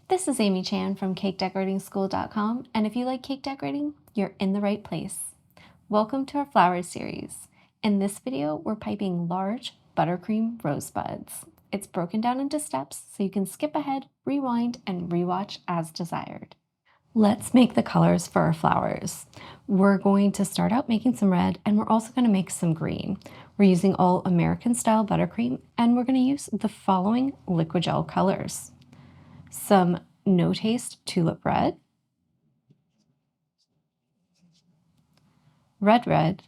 This is Amy Chan from CakeDecoratingSchool.com, and if you like cake decorating, you're in the right place. Welcome to our flowers series. In this video, we're piping large buttercream rosebuds. It's broken down into steps so you can skip ahead, rewind, and rewatch as desired. Let's make the colors for our flowers. We're going to start out making some red, and we're also going to make some green. We're using all American style buttercream, and we're going to use the following liquid gel colors. Some No Taste Tulip Red, Red Red,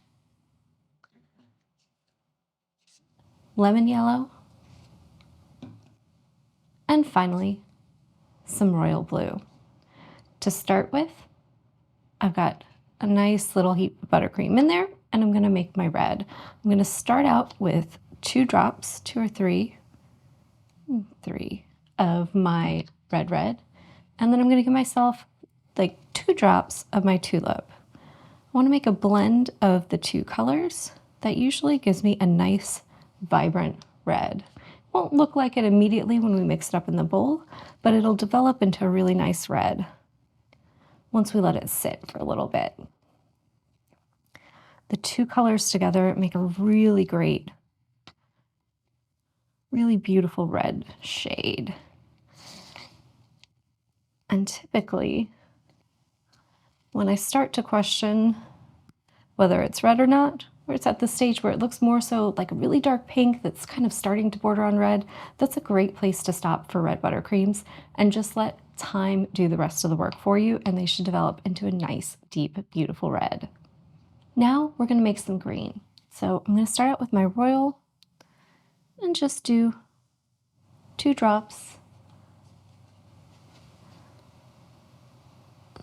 Lemon Yellow, and finally, some Royal Blue. To start with, I've got a nice little heap of buttercream in there, and I'm going to make my red. I'm going to start out with 2 drops, 2 or 3 of my red, and then I'm going to give myself like 2 drops of my tulip. I want to make a blend of the 2 colors. That usually gives me a nice, vibrant red. Won't look like it immediately when we mix it up in the bowl, but it'll develop into a really nice red once we let it sit for a little bit. The 2 colors together make a really great, really beautiful red shade. And typically, when I start to question whether it's red or not, or it's at the stage where it looks more so like a really dark pink that's kind of starting to border on red, that's a great place to stop for red buttercreams and just let time do the rest of the work for you, and they should develop into a nice, deep, beautiful red. Now we're going to make some green. So I'm going to start out with my royal and just do 2 drops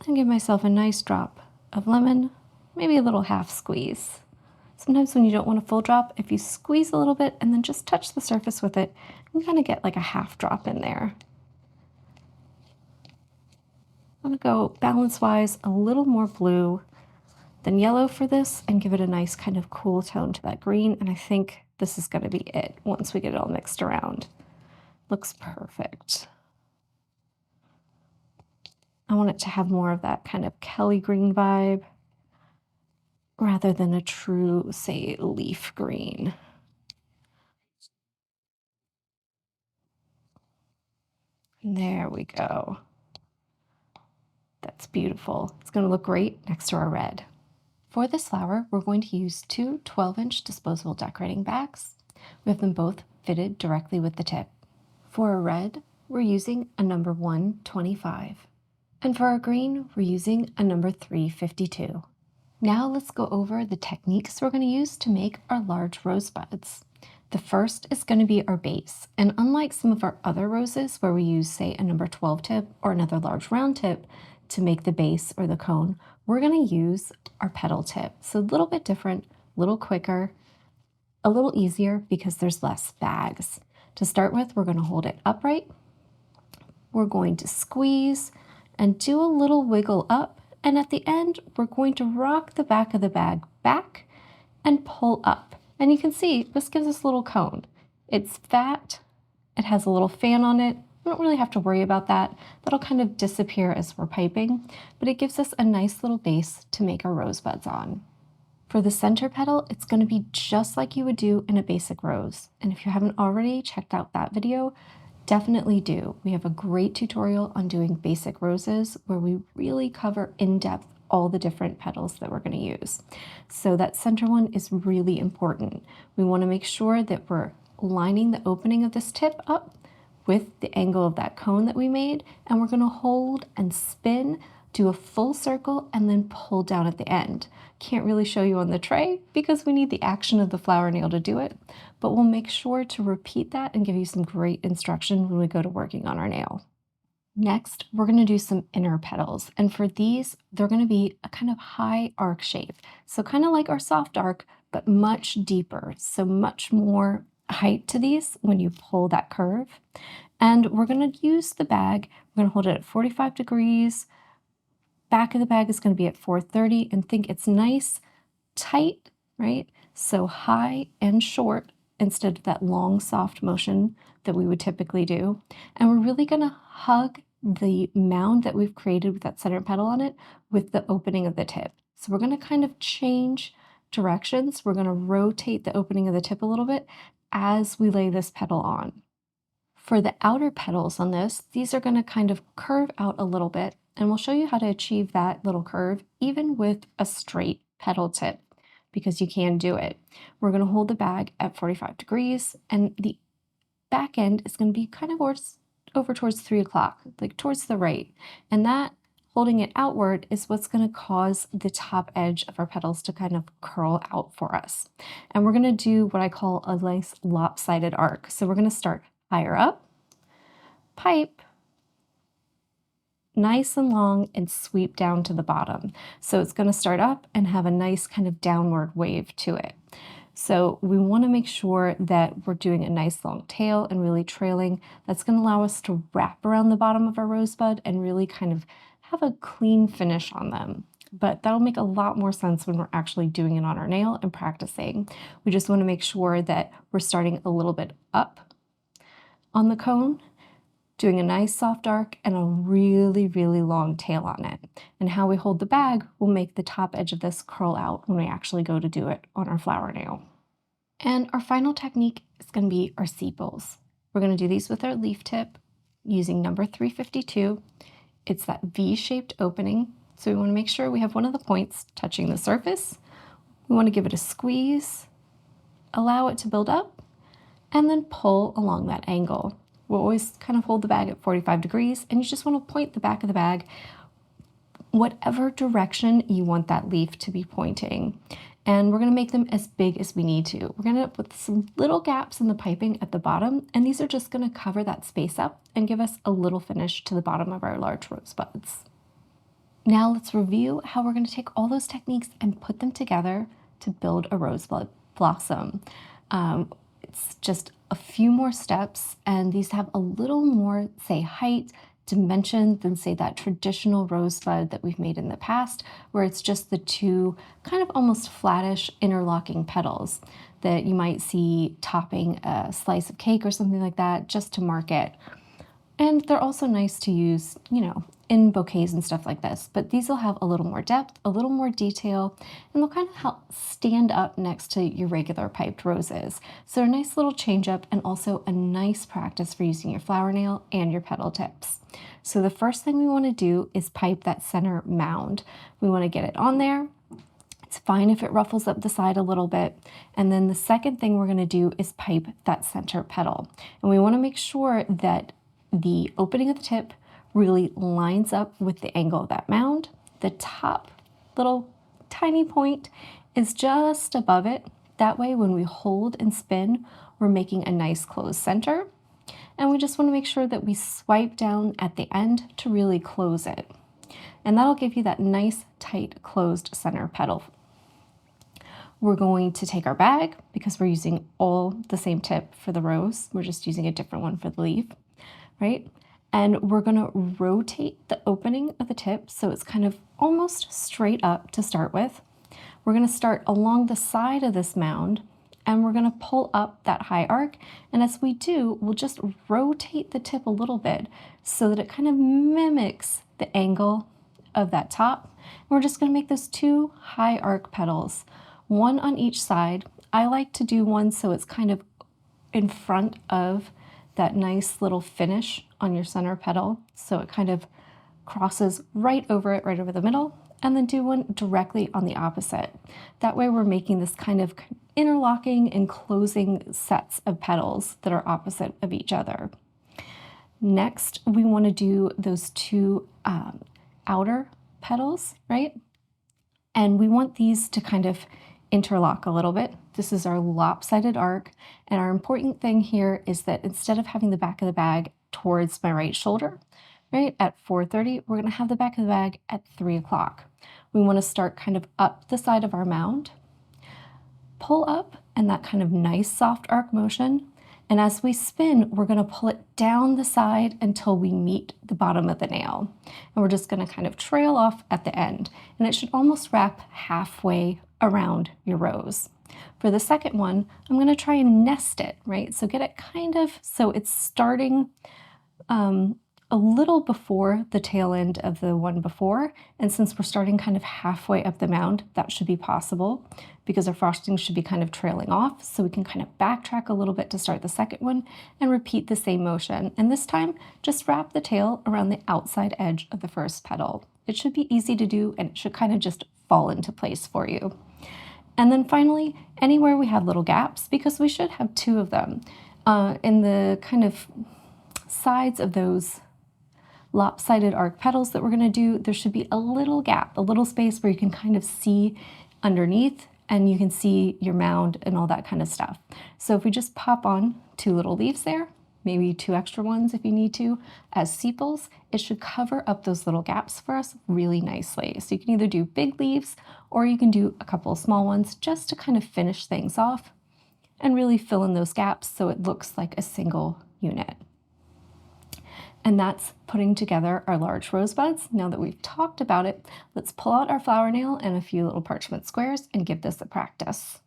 and give myself a nice drop of lemon, maybe a little half squeeze. Sometimes when you don't want a full drop, if you squeeze a little bit and then just touch the surface with it, you can kind of get like a half drop in there. I'm going to go balance-wise a little more blue than yellow for this and give it a nice kind of cool tone to that green, and I think this is going to be it once we get it all mixed around. Looks perfect. I want it to have more of that kind of Kelly green vibe rather than a true, say, leaf green. And there we go. That's beautiful. It's going to look great next to our red. For this flower, we're going to use 2 12-inch disposable decorating bags. We have them both fitted directly with the tip. For a red, we're using a number 125. And for our green, we're using a number 352. Now let's go over the techniques we're going to use to make our large rosebuds. The first is going to be our base, and unlike some of our other roses where we use, say, a number 12 tip or another large round tip to make the base or the cone, we're going to use our petal tip. So a little bit different, a little quicker, a little easier because there's less bags. To start with, we're going to hold it upright. We're going to squeeze and do a little wiggle up, and at the end, we're going to rock the back of the bag back and pull up. And you can see this gives us a little cone. It's fat, it has a little fan on it. We don't really have to worry about that. That'll kind of disappear as we're piping, but it gives us a nice little base to make our rosebuds on. For the center petal, it's going to be just like you would do in a basic rose. And if you haven't already checked out that video, definitely do. We have a great tutorial on doing basic roses where we really cover in depth all the different petals that we're going to use. So that center one is really important. We want to make sure that we're lining the opening of this tip up with the angle of that cone that we made, and we're going to hold and spin, do a full circle, and then pull down at the end. Can't really show you on the tray because we need the action of the flower nail to do it, but we'll make sure to repeat that and give you some great instruction when we go to working on our nail. Next, we're going to do some inner petals, and for these, they're going to be a kind of high arc shape. So kind of like our soft arc, but much deeper, so much more height to these when you pull that curve. And we're going to use the bag, we're going to hold it at 45 degrees, back of the bag is going to be at 430, and think it's nice, tight, right? So high and short instead of that long, soft motion that we would typically do. And we're really going to hug the mound that we've created with that center petal on it with the opening of the tip. So we're going to kind of change directions. We're going to rotate the opening of the tip a little bit as we lay this petal on. For the outer petals on this, these are going to kind of curve out a little bit, and we'll show you how to achieve that little curve even with a straight petal tip, because you can do it. We're going to hold the bag at 45 degrees, and the back end is going to be kind of over towards 3 o'clock, like towards the right. And that holding it outward is what's going to cause the top edge of our petals to kind of curl out for us. And we're going to do what I call a nice lopsided arc. So we're going to start higher up, pipe, nice and long, and sweep down to the bottom. So it's going to start up and have a nice kind of downward wave to it. So we want to make sure that we're doing a nice long tail and really trailing. That's going to allow us to wrap around the bottom of our rosebud and really kind of have a clean finish on them. But that'll make a lot more sense when we're actually doing it on our nail and practicing. We just want to make sure that we're starting a little bit up on the cone, doing a nice soft arc and a really, really long tail on it. And how we hold the bag will make the top edge of this curl out when we actually go to do it on our flower nail. And our final technique is going to be our sepals. We're going to do these with our leaf tip using number 352. It's that V-shaped opening. So we want to make sure we have one of the points touching the surface. We want to give it a squeeze, allow it to build up, and then pull along that angle. We'll always kind of hold the bag at 45 degrees, and you just want to point the back of the bag whatever direction you want that leaf to be pointing. And we're going to make them as big as we need to. We're going to end up with some little gaps in the piping at the bottom, and these are just going to cover that space up and give us a little finish to the bottom of our large rosebuds. Now let's review how we're going to take all those techniques and put them together to build a rosebud blossom. It's just a few more steps, and these have a little more, say, height, dimension than, say, that traditional rosebud that we've made in the past, where it's just the two kind of almost flattish interlocking petals that you might see topping a slice of cake or something like that, just to mark it. And they're also nice to use, in bouquets and stuff like this, but these will have a little more depth, a little more detail, and they'll kind of help stand up next to your regular piped roses. So a nice little change up, and also a nice practice for using your flower nail and your petal tips. So the first thing we want to do is pipe that center mound. We want to get it on there. It's fine if it ruffles up the side a little bit. And then the second thing we're going to do is pipe that center petal. And we want to make sure that the opening of the tip really lines up with the angle of that mound. The top little tiny point is just above it. That way, when we hold and spin, we're making a nice closed center. And we just want to make sure that we swipe down at the end to really close it. And that'll give you that nice, tight, closed center petal. We're going to take our bag, because we're using all the same tip for the rose. We're just using a different one for the leaf, right? And we're going to rotate the opening of the tip so it's kind of almost straight up to start with. We're going to start along the side of this mound, and we're going to pull up that high arc. And as we do, we'll just rotate the tip a little bit so that it kind of mimics the angle of that top. And we're just going to make those two high arc petals, one on each side. I like to do one so it's kind of in front of that nice little finish on your center petal, so it kind of crosses right over it, right over the middle, and then do one directly on the opposite. That way we're making this kind of interlocking and closing sets of petals that are opposite of each other. Next, we want to do those two outer petals, right? And we want these to kind of interlock a little bit. This is our lopsided arc, and our important thing here is that instead of having the back of the bag towards my right shoulder, right, at 4:30, we're going to have the back of the bag at 3 o'clock. We want to start kind of up the side of our mound, pull up, and that kind of nice soft arc motion. And as we spin, we're going to pull it down the side until we meet the bottom of the nail. And we're just going to kind of trail off at the end. And it should almost wrap halfway around your rose. For the second one, I'm going to try and nest it, right? So get it kind of so it's starting a little before the tail end of the one before, and since we're starting kind of halfway up the mound, that should be possible because our frosting should be kind of trailing off, so we can kind of backtrack a little bit to start the second one and repeat the same motion. And this time, just wrap the tail around the outside edge of the first petal. It should be easy to do, and it should kind of just fall into place for you. And then finally, anywhere we have little gaps, because we should have 2 of them, in the kind of sides of those lopsided arc petals that we're going to do, there should be a little gap, a little space where you can kind of see underneath and you can see your mound and all that kind of stuff. So if we just pop on 2 little leaves there, maybe 2 extra ones if you need to, as sepals, it should cover up those little gaps for us really nicely. So you can either do big leaves or you can do a couple of small ones just to kind of finish things off and really fill in those gaps so it looks like a single unit. And that's putting together our large rosebuds. Now that we've talked about it, let's pull out our flower nail and a few little parchment squares and give this a practice.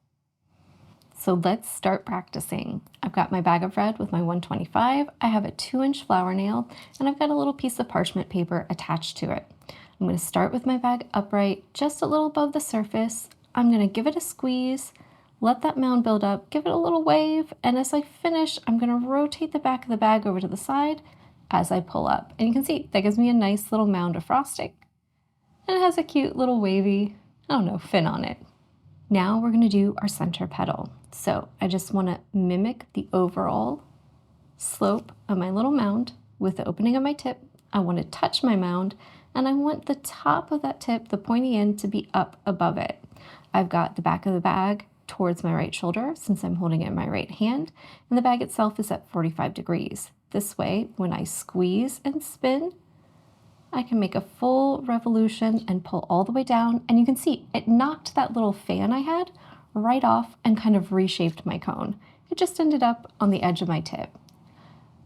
So let's start practicing. I've got my bag of red with my 125. I have a 2-inch flower nail and I've got a little piece of parchment paper attached to it. I'm going to start with my bag upright, just a little above the surface. I'm going to give it a squeeze, let that mound build up, give it a little wave, and as I finish, I'm going to rotate the back of the bag over to the side as I pull up. And you can see that gives me a nice little mound of frosting. And it has a cute little wavy, I don't know, fin on it. Now we're going to do our center petal. So I just want to mimic the overall slope of my little mound with the opening of my tip. I want to touch my mound and I want the top of that tip, the pointy end, to be up above it. I've got the back of the bag towards my right shoulder since I'm holding it in my right hand, and the bag itself is at 45 degrees. This way, when I squeeze and spin, I can make a full revolution and pull all the way down, and you can see it knocked that little fan I had right off and kind of reshaped my cone. It just ended up on the edge of my tip.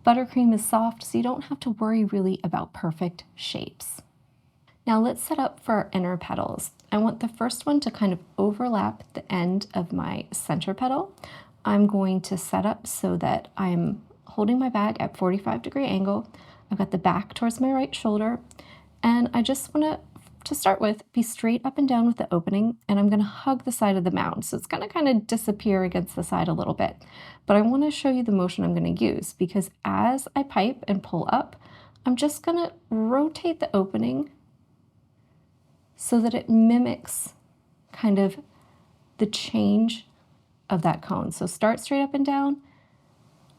Buttercream is soft, so you don't have to worry really about perfect shapes. Now let's set up for our inner petals. I want the first one to kind of overlap the end of my center petal. I'm going to set up so that I'm holding my bag at 45-degree angle. I've got the back towards my right shoulder, and I just want to start with, be straight up and down with the opening, and I'm going to hug the side of the mound. So it's going to kind of disappear against the side a little bit. But I want to show you the motion I'm going to use, because as I pipe and pull up, I'm just going to rotate the opening so that it mimics kind of the change of that cone. So start straight up and down,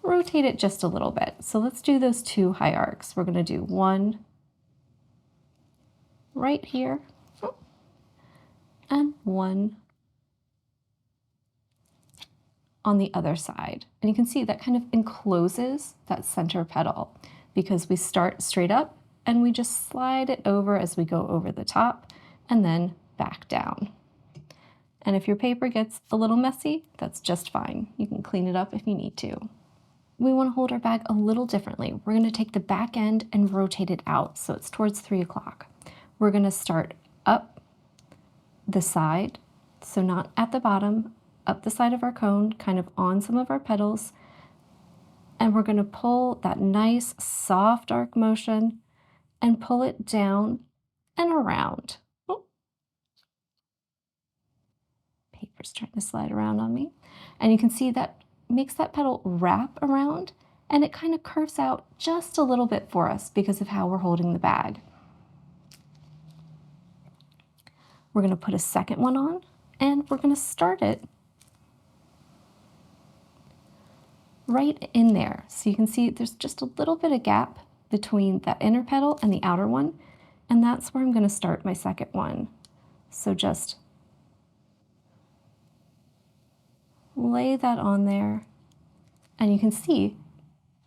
rotate it just a little bit. So let's do those 2 high arcs. We're going to do 1 right here and 1 on the other side. And you can see that kind of encloses that center petal because we start straight up and we just slide it over as we go over the top and then back down. And if your paper gets a little messy, that's just fine. You can clean it up if you need to. We want to hold our bag a little differently. We're going to take the back end and rotate it out so it's towards 3 o'clock. We're going to start up the side, so not at the bottom, up the side of our cone, kind of on some of our petals, and we're going to pull that nice soft arc motion and pull it down and around. Paper's trying to slide around on me. And you can see that makes that petal wrap around and it kind of curves out just a little bit for us because of how we're holding the bag. We're going to put a second one on and we're going to start it right in there. So you can see there's just a little bit of gap between that inner petal and the outer one, and that's where I'm going to start my second one. So just lay that on there, and you can see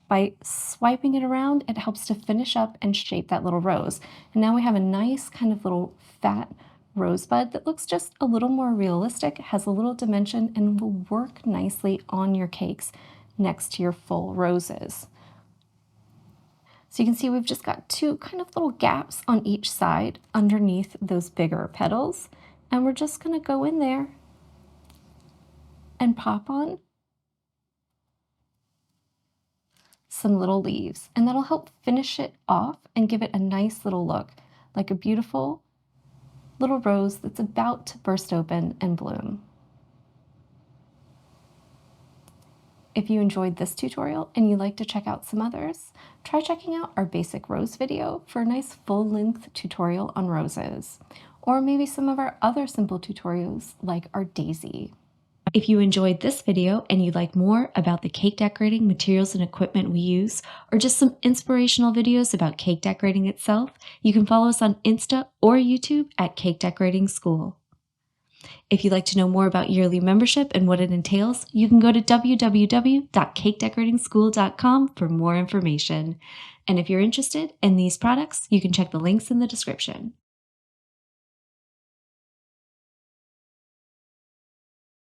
by swiping it around, it helps to finish up and shape that little rose. And now we have a nice kind of little fat rosebud that looks just a little more realistic, has a little dimension, and will work nicely on your cakes next to your full roses. So you can see we've just got 2 kind of little gaps on each side underneath those bigger petals, and we're just going to go in there and pop on some little leaves, and that'll help finish it off and give it a nice little look, like a beautiful little rose that's about to burst open and bloom. If you enjoyed this tutorial and you'd like to check out some others, try checking out our basic rose video for a nice full-length tutorial on roses, or maybe some of our other simple tutorials like our daisy. If you enjoyed this video and you'd like more about the cake decorating materials and equipment we use, or just some inspirational videos about cake decorating itself, you can follow us on Insta or YouTube at Cake Decorating School. If you'd like to know more about yearly membership and what it entails, you can go to www.cakedecoratingschool.com for more information. And if you're interested in these products, you can check the links in the description.